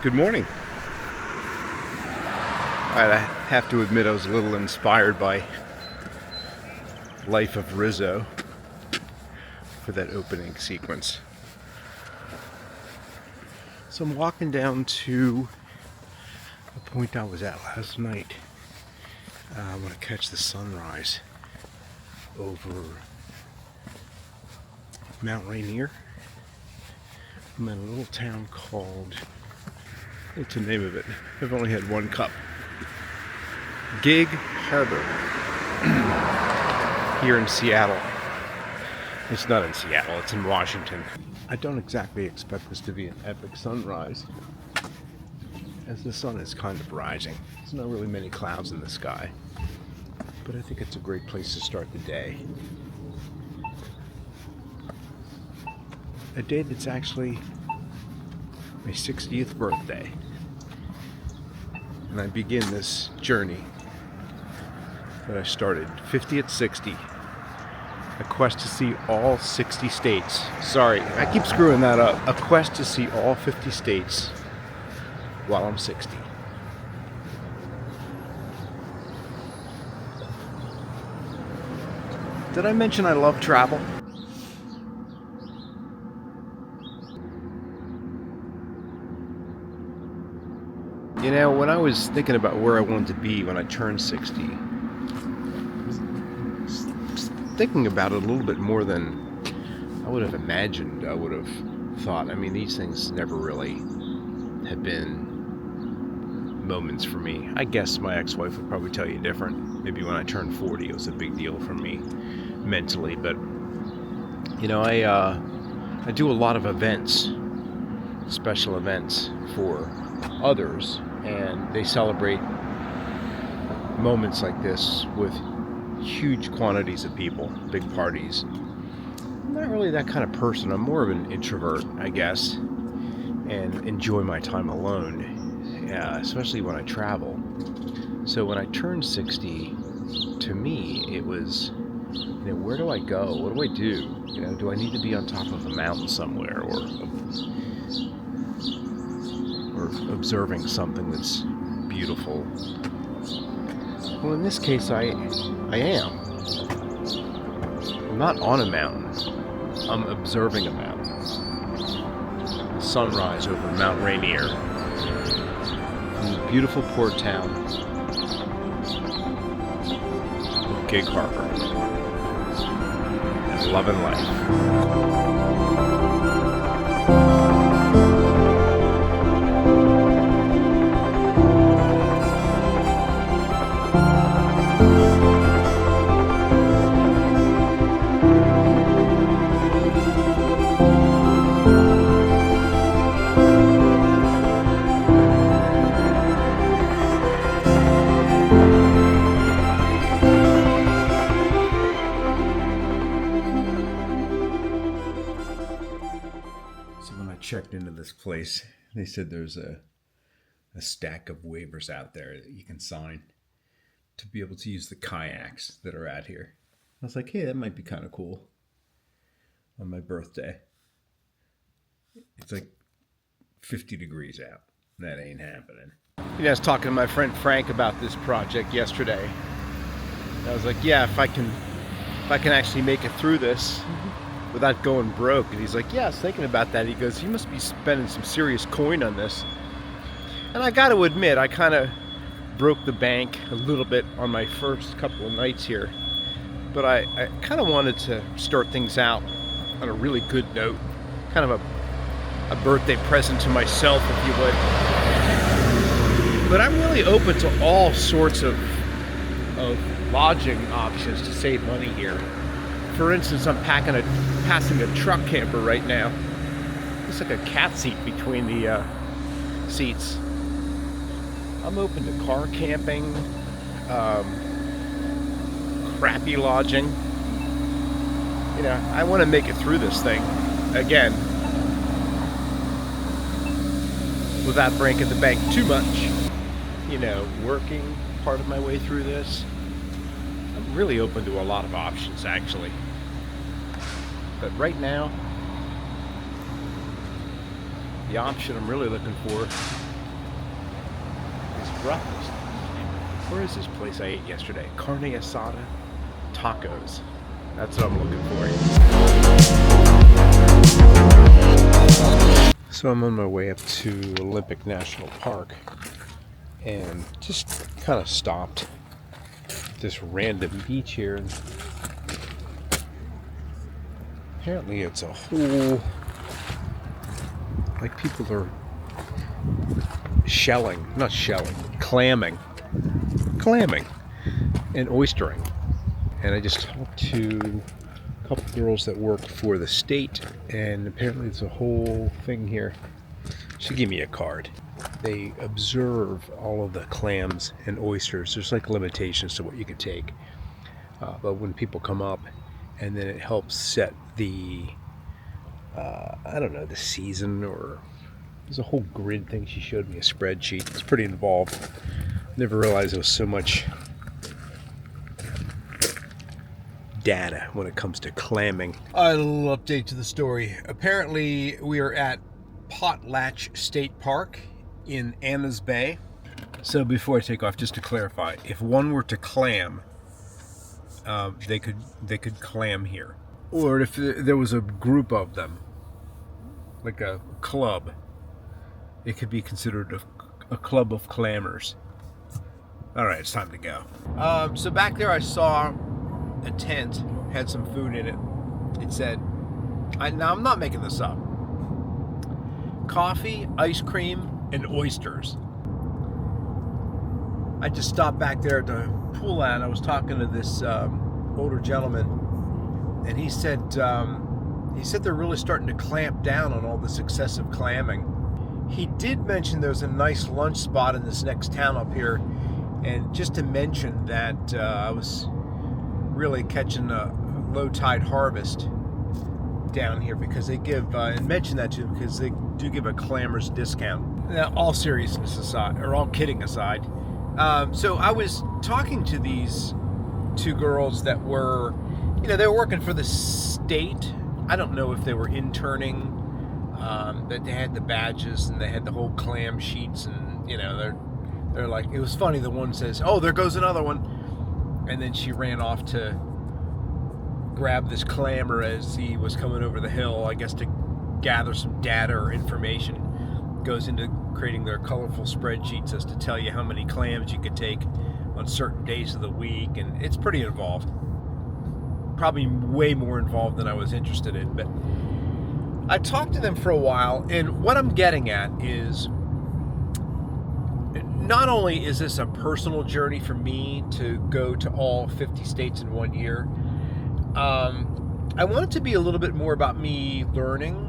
Good morning. I have to admit I was a little inspired by Life of Rizzo for that opening sequence. So I'm walking down to the point I was at last night. I want to catch the sunrise over Mount Rainier. I'm in a little town called, what's the name of it? I've only had one cup. Gig Harbor here in Seattle. It's not in Seattle, it's in Washington. I don't exactly expect this to be an epic sunrise, as the sun is kind of rising. There's not really many clouds in the sky, but I think it's a great place to start the day. A day that's actually my 60th birthday. And I begin this journey that I started 50 at 60. A quest to see all 60 states. Sorry, I keep screwing that up. A quest to see all 50 states while I'm 60. Did I mention I love travel? You know, when I was thinking about where I wanted to be when I turned 60, I was thinking about it a little bit more than I would have imagined. I would have thought. I mean, these things never really have been moments for me. I guess my ex-wife would probably tell you different. Maybe when I turned 40, it was a big deal for me mentally. But, you know, I do a lot of events, special events for others, and they celebrate moments like this with huge quantities of people, big parties. I'm not really that kind of person. I'm more of an introvert, I guess, and enjoy my time alone, especially when I travel. So when I turned 60, to me, it was, you know, where do I go? What do I do? You know, do I need to be on top of a mountain somewhere, or observing something that's beautiful? Well, in this case, I am. I'm not on a mountain. I'm observing a mountain. The sunrise over Mount Rainier from the beautiful port town of Gig Harbor. And loving life. Checked into this place, they said there's a stack of waivers out there that you can sign to be able to use the kayaks that are out here. I was like, hey, that might be kind of cool on my birthday. It's like 50 degrees out. That ain't happening. You know, I was talking to my friend Frank about this project yesterday. I was like, yeah, if I can actually make it through this without going broke. And he's like, yeah, I was thinking about that. He goes, you must be spending some serious coin on this. And I got to admit, I kind of broke the bank a little bit on my first couple of nights here. But I kind of wanted to start things out on a really good note. Kind of a birthday present to myself, if you would. But I'm really open to all sorts of lodging options to save money here. For instance, I'm passing a truck camper right now. It's like a cat seat between the seats. I'm open to car camping, crappy lodging. You know, I want to make it through this thing again without breaking the bank too much. You know, working part of my way through this. I'm really open to a lot of options, actually. But right now, the option I'm really looking for breakfast. Where is this place I ate yesterday? Carne asada tacos. That's what I'm looking for. So I'm on my way up to Olympic National Park and just kind of stopped at this random beach here. And apparently it's a whole, like, people are clamming and oystering. And I just talked to a couple girls that work for the state, and apparently it's a whole thing here. She gave me a card. They observe all of the clams and oysters. There's like limitations to what you can take. But when people come up, and then it helps set the, the season, or there's a whole grid thing. She showed me a spreadsheet. It's pretty involved. Never realized there was so much data when it comes to clamming. A little update to the story. Apparently, we are at Potlatch State Park in Anna's Bay. So before I take off, just to clarify, if one were to clam, they could clam here, or if there was a group of them, like a club, it could be considered a club of clammers. All right, it's time to go. So back there, I saw a tent, had some food in it. It said, now I'm not making this up, coffee, ice cream, and oysters. I just stopped back there at the pool and I was talking to this older gentleman, and he said they're really starting to clamp down on all this excessive clamming. He did mention there's a nice lunch spot in this next town up here, and just to mention that I was really catching a low tide harvest down here, because they give, and mention that too, because they do give a clammers discount. Now, all seriousness aside, or all kidding aside, so I was talking to these two girls that were, they were working for the state. I don't know if they were interning, that they had the badges and they had the whole clam sheets, and they're like, it was funny. The one says, "Oh, there goes another one," and then she ran off to grab this clammer as he was coming over the hill, I guess to gather some data or information. Goes into creating their colorful spreadsheets as to tell you how many clams you could take on certain days of the week, and it's pretty involved. Probably way more involved than I was interested in, but I talked to them for a while, and what I'm getting at is, not only is this a personal journey for me to go to all 50 states in 1 year, I want it to be a little bit more about me learning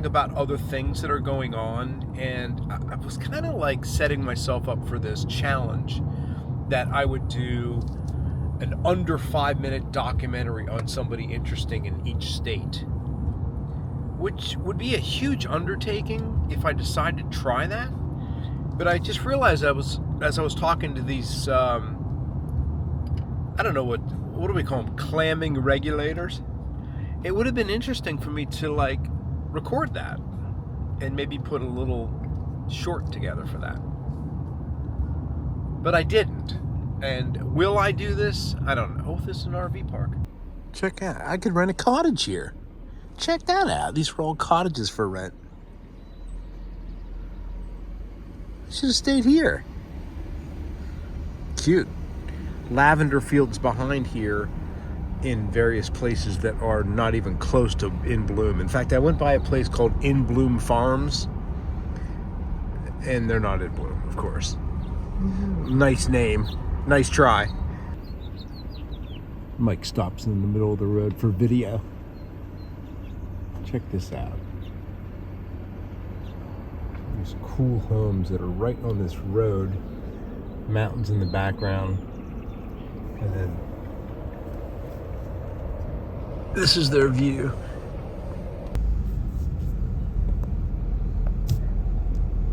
about other things that are going on. And I was kind of like setting myself up for this challenge that I would do an under 5-minute documentary on somebody interesting in each state, which would be a huge undertaking if I decided to try that. But I just realized as I was talking to these, I don't know, what do we call them? Clamming regulators. It would have been interesting for me to record that and maybe put a little short together for that. But I didn't. And will I do this? I don't know. Oh, this is an RV park. Check out. I could rent a cottage here. Check that out. These are all cottages for rent. I should have stayed here. Cute. Lavender fields behind here in various places that are not even close to In Bloom. In fact, I went by a place called In Bloom Farms, and they're not in bloom, of course. Nice name. Nice try. Mike stops in the middle of the road for video. Check this out. There's cool homes that are right on this road. Mountains in the background. And then this is their view.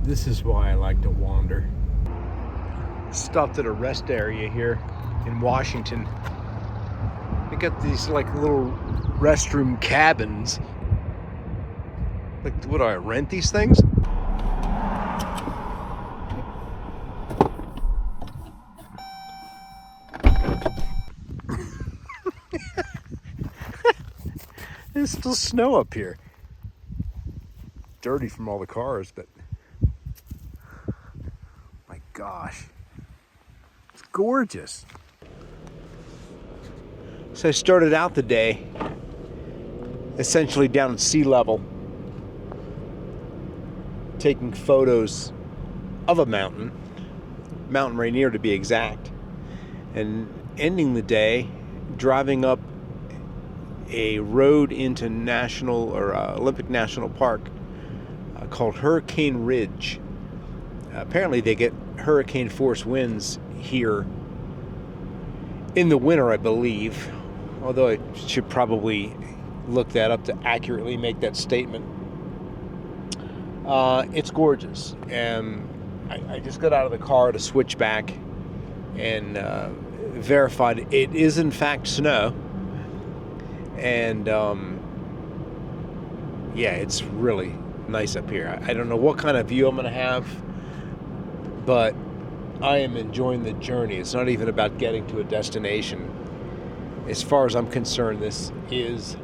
This is why I like to wander. Stopped at a rest area here in Washington. They got these little restroom cabins. What do I rent these things? There's still snow up here. Dirty from all the cars, but my gosh, it's gorgeous. So I started out the day essentially down at sea level, taking photos of a mountain, Mount Rainier to be exact, and ending the day driving up a road into Olympic National Park called Hurricane Ridge. Apparently they get hurricane force winds here in the winter, I believe, although I should probably look that up to accurately make that statement. It's gorgeous, and I just got out of the car to switch back and verified it is in fact snow. And yeah, it's really nice up here. I don't know what kind of view I'm going to have, but I am enjoying the journey. It's not even about getting to a destination. As far as I'm concerned, this is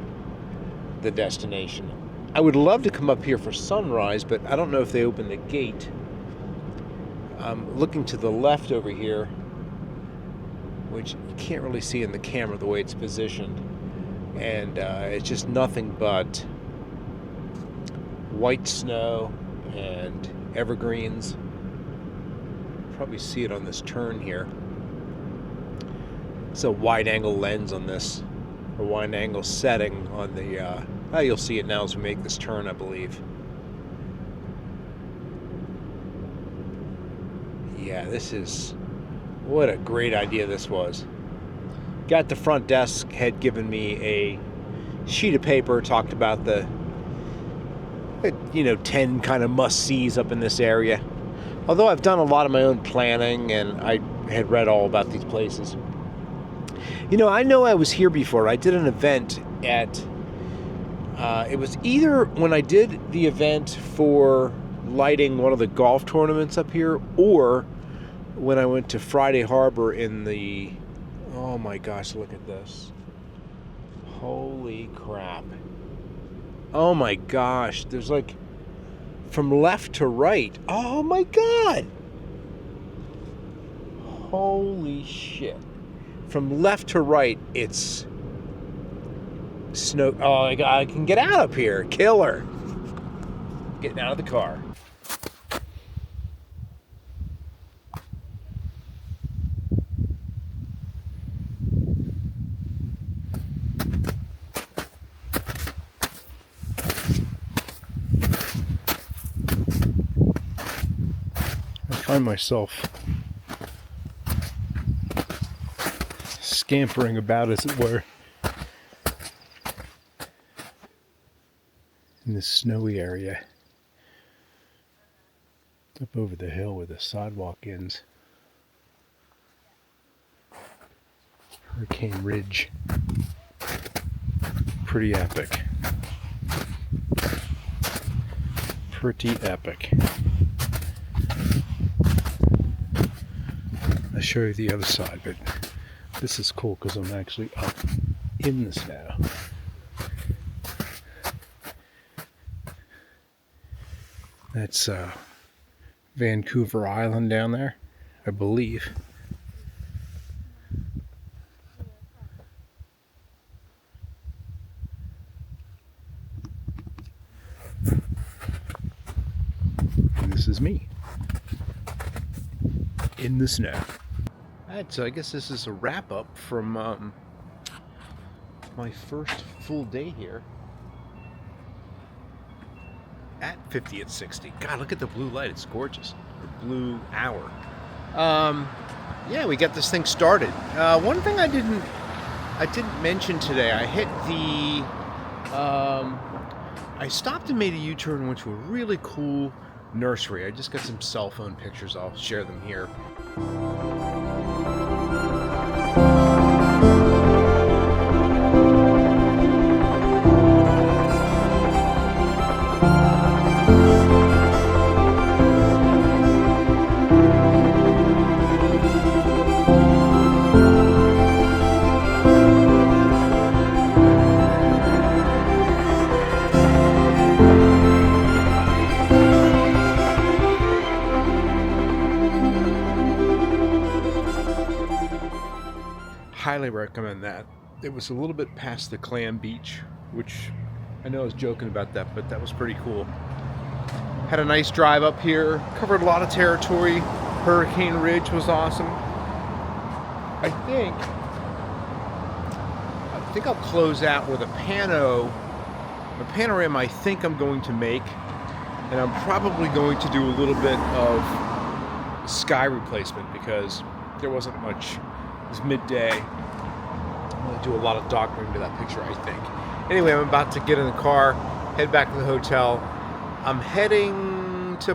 the destination. I would love to come up here for sunrise, but I don't know if they open the gate. I'm looking to the left over here, which you can't really see in the camera the way it's positioned. And it's just nothing but white snow and evergreens. Probably see it on this turn here. It's a wide angle lens on this, or wide angle setting on the you'll see it now as we make this turn, I believe. Yeah, this is, what a great idea this was. Got the front desk, had given me a sheet of paper, talked about the 10 kind of must-sees up in this area. Although I've done a lot of my own planning and I had read all about these places. I know I was here before. I did an event at, it was either when I did the event for lighting one of the golf tournaments up here, or when I went to Friday Harbor in the, oh my gosh, look at this. Holy crap. Oh my gosh, there's like from left to right. Oh my god. Holy shit. From left to right, it's snow. Oh my god, I can get out up here. Killer. Getting out of the car. I find myself scampering about, as it were, in this snowy area up over the hill where the sidewalk ends. Hurricane Ridge. Pretty epic. Pretty epic. I'll show you the other side, but this is cool because I'm actually up in the snow. That's Vancouver Island down there, I believe. And this is me in the snow. Alright, so I guess this is a wrap up from my first full day here at 50th 60. God, look at the blue light, it's gorgeous. The blue hour. Yeah, we got this thing started. One thing I didn't mention today, I hit the I stopped and made a U-turn, went to a really cool nursery. I just got some cell phone pictures, I'll share them here. highly recommend that. It was a little bit past the Clam Beach, which I know I was joking about that, but that was pretty cool. Had a nice drive up here, covered a lot of territory. Hurricane Ridge was awesome. I think I'll close out with a panorama I think I'm going to make, and I'm probably going to do a little bit of sky replacement because there wasn't much. It was midday. I'm going to do a lot of doctoring to that picture, I think. Anyway, I'm about to get in the car, head back to the hotel. I'm heading to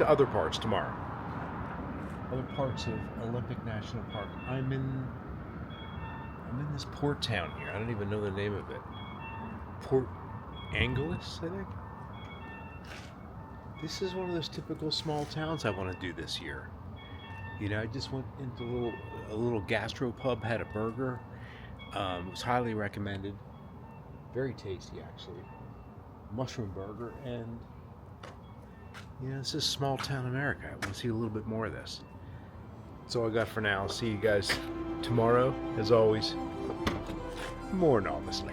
other parts tomorrow. Other parts of Olympic National Park. I'm in this port town here. I don't even know the name of it. Port Angeles, I think. This is one of those typical small towns I want to do this year. You know, I just went into a little gastro pub, had a burger. It was highly recommended. Very tasty, actually. Mushroom burger, and this is small town America. I want to see a little bit more of this. That's all I got for now. I'll see you guys tomorrow. As always, more Namaste.